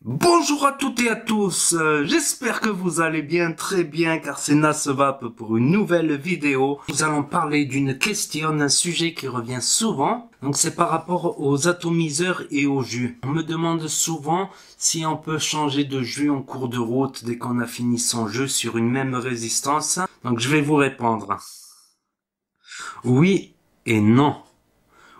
Bonjour à toutes et à tous, j'espère que vous allez bien, très bien, car c'est Nasvap pour une nouvelle vidéo. Nous allons parler d'une question, d'un sujet qui revient souvent, donc c'est par rapport aux atomiseurs et au jus. On me demande souvent si on peut changer de jus en cours de route dès qu'on a fini son jus sur une même résistance, donc je vais vous répondre. Oui et non.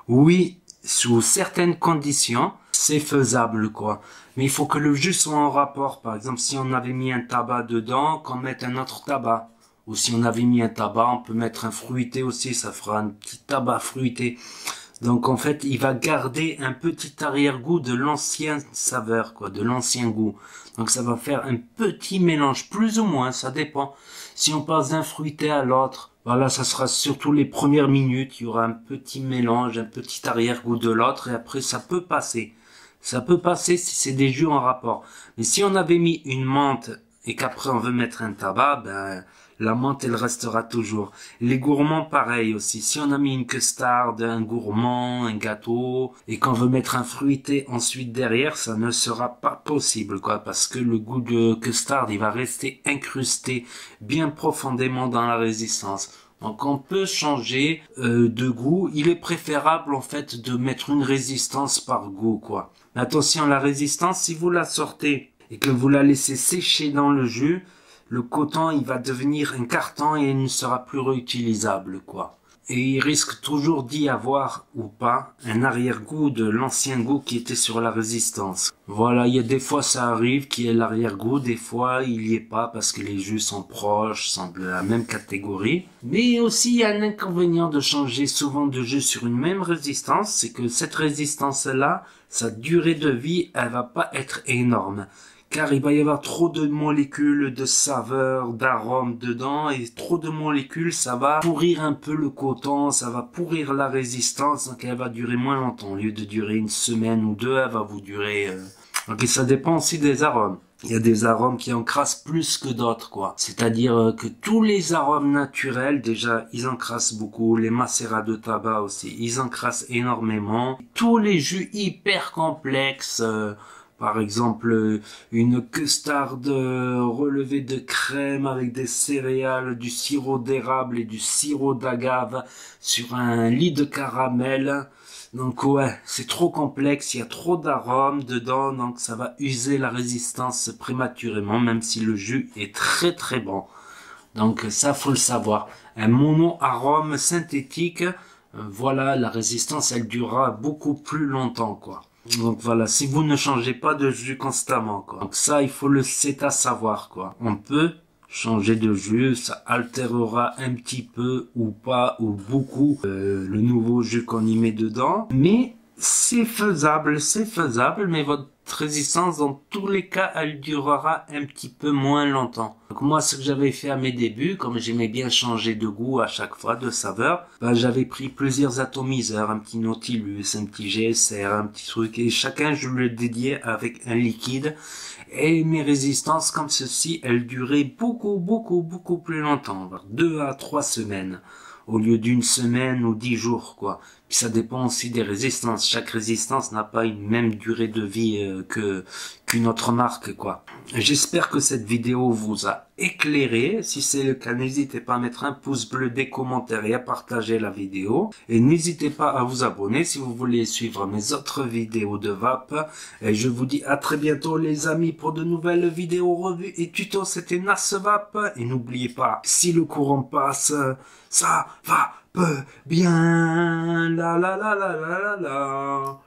Oui, sous certaines conditions, c'est faisable, quoi. Mais il faut que le jus soit en rapport. Par exemple, si on avait mis un tabac dedans, qu'on mette un autre tabac. Ou si on avait mis un tabac, on peut mettre un fruité aussi, ça fera un petit tabac fruité. Donc en fait, il va garder un petit arrière-goût de l'ancienne saveur, quoi, de l'ancien goût. Donc ça va faire un petit mélange, plus ou moins, ça dépend. Si on passe d'un fruité à l'autre, voilà, ça sera surtout les premières minutes, il y aura un petit mélange, un petit arrière-goût de l'autre, et après ça peut passer. Ça peut passer si c'est des jus en rapport. Mais si on avait mis une menthe et qu'après on veut mettre un tabac, ben la menthe elle restera toujours. Les gourmands pareil aussi. Si on a mis une custard, un gourmand, un gâteau et qu'on veut mettre un fruité ensuite derrière, ça ne sera pas possible quoi, parce que le goût de custard il va rester incrusté bien profondément dans la résistance. Donc on peut changer de goût. Il est préférable en fait de mettre une résistance par goût quoi. Mais attention, la résistance, si vous la sortez et que vous la laissez sécher dans le jus, le coton il va devenir un carton et il ne sera plus réutilisable quoi. Et il risque toujours d'y avoir, ou pas, un arrière-goût de l'ancien goût qui était sur la résistance. Voilà, il y a des fois ça arrive qu'il y ait l'arrière-goût, des fois il y est pas parce que les jus sont proches, sont de la même catégorie. Mais aussi il y a un inconvénient de changer souvent de jus sur une même résistance, c'est que cette résistance-là, sa durée de vie, elle va pas être énorme. Car il va y avoir trop de molécules de saveur, d'arômes dedans, et trop de molécules, ça va pourrir un peu le coton, ça va pourrir la résistance, donc elle va durer moins longtemps. Au lieu de durer une semaine ou deux, elle va vous durer... Donc ça dépend aussi des arômes. Il y a des arômes qui encrassent plus que d'autres, quoi. C'est-à-dire que tous les arômes naturels, déjà, ils encrassent beaucoup. Les macérats de tabac aussi, ils encrassent énormément. Tous les jus hyper complexes... par exemple, une custard relevée de crème avec des céréales, du sirop d'érable et du sirop d'agave sur un lit de caramel. Donc ouais, c'est trop complexe, il y a trop d'arômes dedans, donc ça va user la résistance prématurément, même si le jus est très très bon. Donc ça, faut le savoir. Un mono-arôme synthétique, voilà, la résistance, elle durera beaucoup plus longtemps, quoi. Donc voilà, si vous ne changez pas de jus constamment, quoi. Donc ça, c'est à savoir, quoi. On peut changer de jus, ça altérera un petit peu ou pas ou beaucoup le nouveau jus qu'on y met dedans. Mais c'est faisable, mais votre résistance, dans tous les cas, elle durera un petit peu moins longtemps. Donc moi, ce que j'avais fait à mes débuts, comme j'aimais bien changer de goût à chaque fois, de saveur, ben, j'avais pris plusieurs atomiseurs, un petit Nautilus, un petit GSR, un petit truc, et chacun je le dédiais avec un liquide. Et mes résistances comme ceci, elles duraient beaucoup plus longtemps, 2 à 3 semaines, au lieu d'une semaine ou 10 jours, quoi. Puis ça dépend aussi des résistances. Chaque résistance n'a pas une même durée de vie qu'une autre marque, quoi. J'espère que cette vidéo vous a éclairé. Si c'est le cas, n'hésitez pas à mettre un pouce bleu, des commentaires et à partager la vidéo. Et n'hésitez pas à vous abonner si vous voulez suivre mes autres vidéos de VAP. Et je vous dis à très bientôt les amis pour de nouvelles vidéos, revues et tutos. C'était Nasvap. Et n'oubliez pas, si le courant passe, ça va peu bien. La la la la la la la.